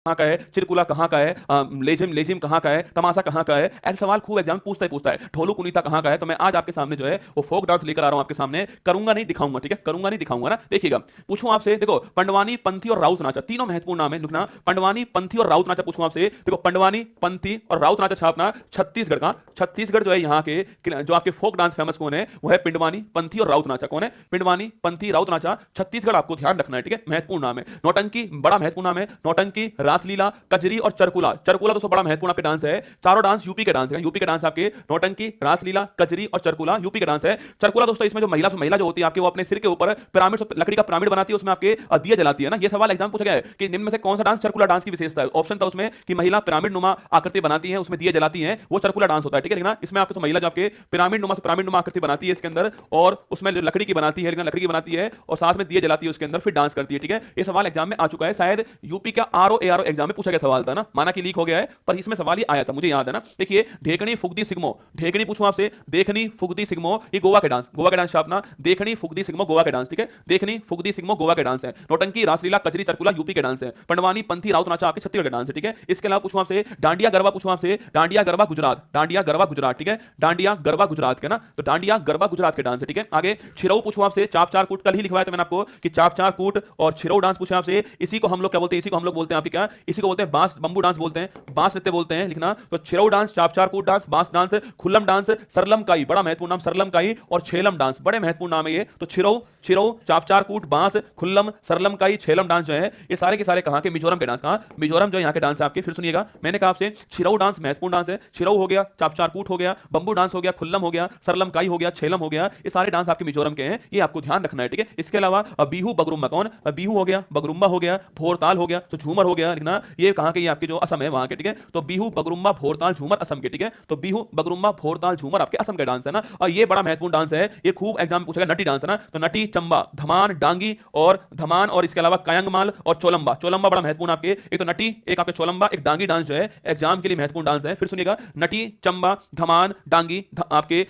कहाँ का है, चिरकुला कहाँ का है, लेजिम लेजिम कहाँ का है, तमाशा कहाँ का है, ऐसे सवाल खूब एग्जाम पूछता है। ढोलू कुनीता कहाँ का है। तो मैं आज आपके सामने जो है वो फोक डांस लेकर आ रहा हूं आपके सामने, करूंगा नहीं दिखाऊंगा, ठीक है, करूंगा नहीं दिखाऊंगा ना। देखिएगा, पूछूं आपसे, देखो पंडवानी, पंथी और राउत नाचा, तीनों महत्वपूर्ण नाम है, लिखना पंडवानी, पंथी और राउत नाचा। पूछूं आपसे, देखो पंडवानी, पंथी और राउत नाचा छापना छत्तीसगढ़ का, छत्तीसगढ़ जो है यहाँ के जो आपके फोक डांस फेमस कौन है, वो है पिंडवानी, पंथी और राउत नाचा। कौन है? पिंडवानी, पंथी, राउत नाचा, छत्तीसगढ़, आपको ध्यान रखना है, ठीक है, महत्वपूर्ण नाम है। नौटंकी बड़ा महत्वपूर्ण नाम है, नौटंकी, रासलीला, कजरी और चरकुला। चरकुला दोस्तों बड़ा महत्वपूर्ण आपके डांस है, चारों डांस यूपी के डांस है, यूपी के डांस आपके नौटंकी, रासलीला, कजरी और चरकुला यूपी के डांस है। चरकुला दोस्तों इसमें जो महिला जो होती है आपके, वो अपने सिर के ऊपर पिरामिड, लकड़ी का पिरामिड बनाती है, उसमें आपके दिए जलाती है ना। ये सवाल एग्जाम पूछा गया है कि निम्न में से कौन सा डांस चरकुला डांस की विशेषता है। ऑप्शन था उसमें कि महिला पिरामिड नुमा आकृति बनाती है, उसमें दिए जलाती है, वो चरकुला डांस होता है, ठीक है। लेकिन इसमें आपको तो महिला जो आपके पिरामिड नुमा आकृति बनाती है इसके अंदर, और उसमें जो लकड़ी की बनाती है, लकड़ी की बनाती है और साथ में दिए जलाती है उसके अंदर, फिर डांस करती है, ठीक है। ये सवाल एग्जाम में आ चुका है, शायद यूपी का आरओ एग्जाम में पूछा गया सवाल था ना, माना कि लीक हो गया है, पर इसमें सवाल ही आया था, मुझे याद है ना। देखिए, ढेकनी फुगदी सिग्मो, ढेकनी पूछूं आपसे, देखनी फुगदी सिग्मो, ये गोवा के डांस, गोवा के डांस छापना, देखनी फुगदी सिग्मो गोवा के डांस, ठीक है, देखनी फुगदी सिग्मो गोवा के डांस है। नौटंकी, रासलीला, कजरी, चरकुला यूपी के डांस है। पंडवानी, पंथी, राउत नाचा आपके छत्तीसगढ़ के डांस है, ठीक है। इसके अलावा पूछूं आपसे डांडिया गरबा, पूछूं आपसे डांडिया गरबा गुजरात, डांडिया गरबा गुजरात, ठीक है, डांडिया गरबा गुजरात के ना, तो डांडिया गरबा गुजरात के डांस है, ठीक है। आगे छिरऊ पूछूं आपसे, चाप चार कूट, कल ही लिखवाया था मैंने आपको कि चाप चार कूट और छिरऊ डांस पूछे आपसे, इसी को हम लोग क्या बोलते हैं, इसी को हम लोग बोलते हैं आपकी क्या, इसी को बोलते हैं बांस बंबू डांस बोलते हैं, बांस नृत्य बोलते हैं, लिखना। तो छिरऊ डांस, चाप चार कूट डांस, बांस डांस, खुल्लम डांस, सरलम काई, बड़ा महत्वपूर्ण नाम, सरलम काई और छेलम डांस, बड़े महत्वपूर्ण नाम है ये। तो छिरऊ, छिरऊ, चाप चार कूट, बांस, खुल्लम, सरलम काई, छेलम डांस जो है, ये सारे के सारे कहां के, मिजोरम के डांस। कहां? मिजोरम जो यहाँ के डांस है आपके। फिर सुनिएगा, मैंने कहा आपसे छिरऊ डांस महत्वपूर्ण डांस है, छिरऊ हो गया, चाप चार कूट हो गया, बंबू डांस हो गया, खुल्लम हो गया, सरलम काई हो गया, छेलम हो गया, ये सारे डांस आपके मिजोरम के हैं, ये आपको ध्यान रखना है, ठीक है। इसके अलावा बिहू बगरुम्बा, कौन? बिहू हो गया, बगरुम्बा हो गया, भोरताल हो गया, तो झूमर हो गया, लिखना। ये कहां के? ये आपके जो असम है वहां के, ठीक है। तो बिहू बगरुम्बा भोरताल झूमर असम के, ठीक है। तो बिहू बगरुम्बा भोरताल झूमर आपके असम का डांस है ना, और ये बड़ा महत्वपूर्ण डांस है, ये खूब एग्जाम पूछेगा। नटी डांस है ना, तो नटी, चंबा, धमान, डांगी और धमान, और इसके अलावा कायंगमाल और चोलंबा, चोलंबा बड़ा महत्वपूर्ण आपके, एक तो नटी, एक आपके चोलंबा, एक डांगी डांस जो है एग्जाम के लिए महत्वपूर्ण डांस है। फिर सुनिएगा, नटी, चंबा, धमान, डांगी, आपके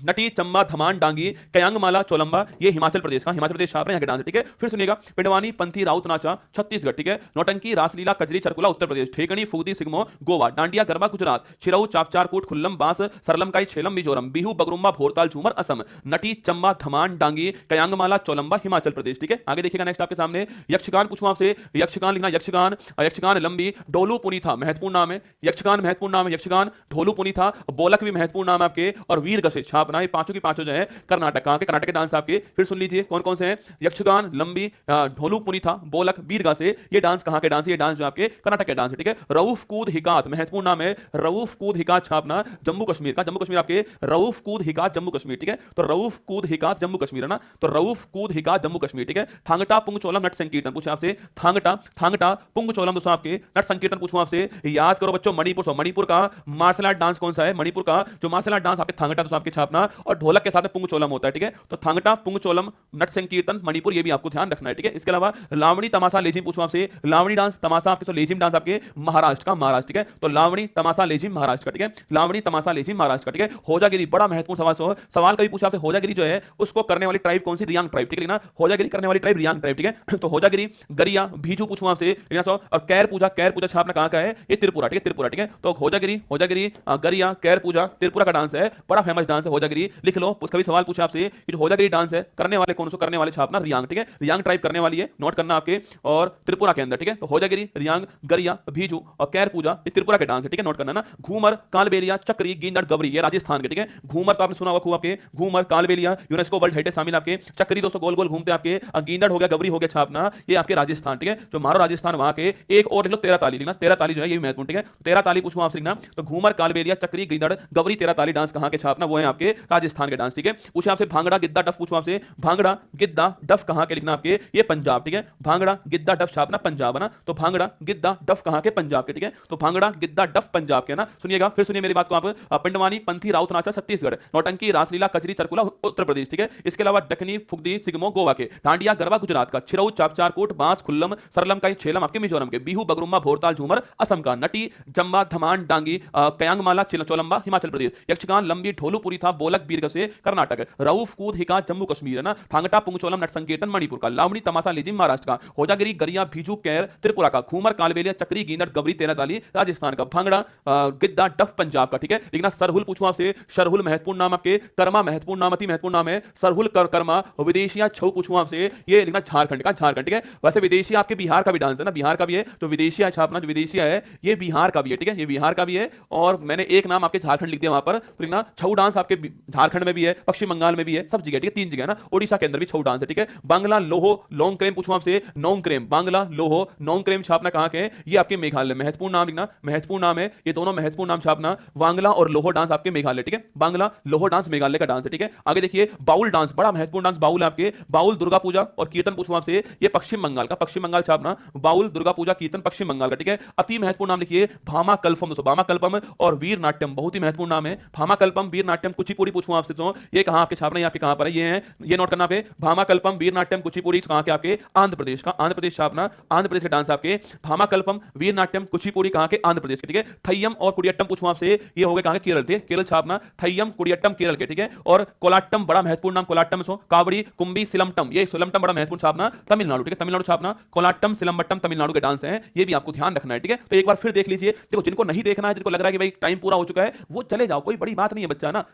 नटी, चंबा, धमान, डांगी, कयांगमाला, चोलंबा, ये हिमाचल प्रदेश का, हिमाचल प्रदेश छाप रहे हैं के डांस है, ठीक है। फिर सुनिएगा, पिंडवानी, पंथी, राउत नाचा छत्तीसगढ़, ठीक है। नौटंकी, रासलीला, कजरी, चरकुला उत्तर प्रदेश, ठेकनी, फुगदी सिग्मो गोवा, डांडिया गरबा गुजरात, छिरऊ, चापचार कूट, खुल्लम, बांस, सरलम काई, छेलम मिजोरम, बिहू बगरुम्बा भोरताल झूमर असम, नटी, चंबा, धमान, डांगी, कयांगमाला, चोलंबा हिमाचल प्रदेश, ठीक है। आगे देखिएगा नेक्स्ट आपके सामने, यक्षगान पूछूं आपसे, यक्षगान लिखना, यक्षगान, यक्षगान लंबी, ढोलू पुनीथा महत्वपूर्ण नाम है, यक्षगान महत्वपूर्ण नाम है, यक्षगान, ढोलू पुनीथा, बोलक भी महत्वपूर्ण नाम है आपके, और वीर गसे छापना, ये पांचों की पांचों जो है कर्नाटक के, कर्नाटक के डांस आपके। फिर सुन लीजिए कौन कौन से हैं, यक्षगान, लंबी, ढोलू पुनीथा, बोलक, वीरगा से, ये डांस कहां के डांस, ये डांस जो आपके कर्नाटक के डांस है, ठीक है। रऊफ कूद हिकात महत्वपूर्ण नाम है, रऊफ कूद हिकात छापना, जम्मू कश्मीर का, जम्मू कश्मीर आपके, रऊफ कूद हिकात जम्मू कश्मीर, ठीक है। तो रऊफ कूद हिकात जम्मू कश्मीर है ना, तो रऊफ कूद हिकात जम्मू कश्मीर, ठीक है। थांगटा पुंगचोलम नट संकीर्तन पूछे आपसे, थांगटा, थांगटा पुंगचोलम दोस्तों आपके नट संकीर्तन पूछूं आपसे, याद करो बच्चों, मणिपुर से, मणिपुर का मार्शल आर्ट डांस कौन सा है, मणिपुर का जो मार्शल आर्ट डांस आपके थांगटा दोस्तों आपके छापना, और ढोलक के साथ पुंगचोलम होता है, ठीक है। तो थांगटा पुंगचोलम नट संकीर्तन मणिपुर, ये भी आपको ध्यान रखना है, ठीक है। इसके अलावा लावणी, तमाशा, लेजिम पूछूं आपसे, लावणी डांस, तमाशा आपके, लेजिम डांस आपके महाराष्ट्र का, महाराष्ट्र, ठीक है। तो लावणी, तमाशा, लेजिम महाराष्ट्र का, ठीक है। लावणी, तमाशा, लेजिम महाराष्ट्र का, ठीक है। होजागिरी बड़ा महत्वपूर्ण सवाल कभी पूछा आपसे, होजागिरी जो है उसको करने वाली ट्राइब कौन सी, रियांग ट्राइब, ठीक है ना। होजागिरी करने वाली ट्राइब रियांग ट्राइब, ठीक है। तो होजागिरी, गरिया, भीजू पूछूं आपसे, और कैर पूजा, कैर पूजा छापना कहां का है, ये त्रिपुरा, ठीक है, त्रिपुरा, ठीक है। तो होजागिरी, होजागिरी, गरिया, कैर पूजा त्रिपुरा का डांस है, बड़ा फेमस डांस है होजागिरी, लिख लो। कभी सवाल पूछा आपसे कि जो होजागिरी डांस है करने वाले कौन से, करने वाले छापना रियांग, ठीक है, रियांग ट्राइब करने वाली है, नोट करना आपके, और त्रिपुरा के अंदर, ठीक है। तो होजागिरी, रियांग, गरिया, भीजू और कैर पूजा, ये त्रिपुरा के डांस है, ठीक है, नोट करना ना। घूमर, कालबेलिया, चक्री, गिंदड़, गबरी, ये राजस्थान के, ठीक है। घूमर तो आपने सुना होगा खूब आपके, Ghoomar, Kalbelia UNESCO world heritage शामिल आपके, चक्री दोस्तों गोल गोल घूमते आपके, गिंदड़ हो गया, गबरी हो गया छापना, ये आपके राजस्थान, ठीक है। जो मारो राजस्थान वहां के, एक और लिख लो, 13 ताली लिखना, 13 ताली जो है ये भी महत्वपूर्ण, ठीक है। 13 ताली पूछूं आपसे लिखना, तो घूमर, कालबेलिया, चक्री, गिंदड़, गबरी, 13 ताली डांस कहां के छापना, वो है आपके राजस्थान के डांस, ठीक है। पूछे आपसे भांगड़ा, गिद्दा, डफ पूछूं आपसे, भांगड़ा, गिद्दा, डफ कहां के लिखना आपके, ये पंजाब, ठीक है। भांगड़ा, गिद्दा, डफ छापना पंजाब है ना, तो भांगड़ा, गिद्दा, डफ कहां के, पंजाब के, ठीक है। तो भांगड़ा, गिद्दा, डफ पंजाब के ना। सुनिएगा, फिर सुनिए मेरी बात को आप, पिंडवानी, पंथी, राउत नाचा छत्तीसगढ़, नौटंकी, रासलीला, कजरी, चरकुला उत्तर प्रदेश, ठीक है। इसके अलावा डकनी, फुगदी, सिग्मो गोवा के, डांडिया गरबा गुजरात का, छिरऊ, चापचार कोट, बांस, खुल्लम, सरलम काई, छेलम आपके मिजोरम के, बिहू बगरुम्बा भोरताल झूमर असम का, नटी, जम्बा, धमान, डांगी, कयांगमाला, चोलंबा हिमाचल प्रदेश, यक्षगान, लंबी, ढोलूपुरी था, बोलक, बीरग से कर्नाटक, रऊफ कूद हिका जम्मू कश्मीर है ना, थांगटा पुंगचोलम नट संकीर्तन मणिपुर का, लावणी, तमाशा, लेजिम महाराष्ट्र का, होजागिरी, गरिया, भीजू, कैर त्रिपुरा का, घूमर कालबेलिया चक्री गींदड़ गबरी तेरह ताली राजस्थान का, भांगड़ा गिद्दा डफ पंजाब का, ठीक है। लेकिन सरहुल पूछूं आपसे, सरहुल महत्वपूर्ण नाम आपके, कर्मा महत्वपूर्ण नाम, अति महत्वपूर्ण नाम है सरहुल कर्मा। विदेशिया छऊ पूछूं आपसे, ये लिखना झारखंड का, झारखंड, ठीक है। वैसे विदेशिया आपके बिहार का भी डांस है ना, बिहार का भी है, तो विदेशिया छापना, जो विदेशिया है ये बिहार का भी है, ठीक है, ये बिहार का भी है। और मैंने एक नाम आपके झारखंड लिख दिया वहां पर, तो लिखना छऊ डांस आपके झारखंड में भी है, पश्चिम बंगाल में भी है, सब जगह, ठीक है, 3 जगह है ना। ओडिशा के अंदर भी छऊ डांस है, ठीक है। बांग्ला लोहो लॉन्ग क्रेम पूछूं आपसे, नोंग क्रेम, बांग्ला लोहो नोंग क्रेम छापना कहां के हैं, ये आपके मेघालय, महत्वपूर्ण नाम लिखना, महत्वपूर्ण नाम है, ये दोनों महत्वपूर्ण नाम छापना। बांग्ला और लोहो डांस आपके मेघालय, ठीक है, बांग्ला लोहो डांस मेघालय का डांस है, ठीक है। आगे देखिए बाउल डांस, बड़ा महत्वपूर्ण डांस बाउल है आपके, बाउल दुर्गा पूजा और कीर्तन पूछूं आपसे, ये पश्चिम बंगाल का, पश्चिम बंगाल छापना, बाउल दुर्गा पूजा कीर्तन पश्चिम बंगाल का, ठीक है। अति महत्वपूर्ण नाम लिखिए भामा कल्पम, दोस्तों भामा कल्पम और वीर नाट्यम, बहुत ही महत्वपूर्ण नाम है, भामा कल्पम वीर नाट्यम। कुचिपुड़ी पूछूं आपसे तो ये कहां आपके छापना, ये आपके कहां पर है, ये है, ये नोट करना पे, भामा कल्पम वीर नाट्यम कुचिपुड़ी कहां के आपके, आंध्र प्रदेश का, आंध्र प्रदेश छापना, आंध्र प्रदेश के डांस आपके, भामा कल्पम वीर नाट्यम कुचिपुड़ी कहां के, आंध्र प्रदेश के, ठीक है। थय्यम और कुडियट्टम पूछूं आपसे, ये हो गए कहां के, केरल के, केरल छापना, थय्यम कुडियट्टम केरल के, ठीक है। और कोलाट्टम बड़ा महत्वपूर्ण नाम, कोलाट्टम सो कावड़ी कुंभी सिलमटम, ये सिलमटम बड़ा महत्वपूर्ण छापना, तमिलनाडु, ठीक है, तमिलनाडु छापना, कोलाट्टम सिलमटम तमिलनाडु के डांस हैं, ये भी आपको ध्यान रखना है, ठीक है। तो एक बार फिर देख लीजिए, देखो जिनको नहीं देखना है, जिनको लग रहा है कि भाई टाइम पूरा हो चुका है, वो चले जाओ, कोई बड़ी बात नहीं है बच्चा ना,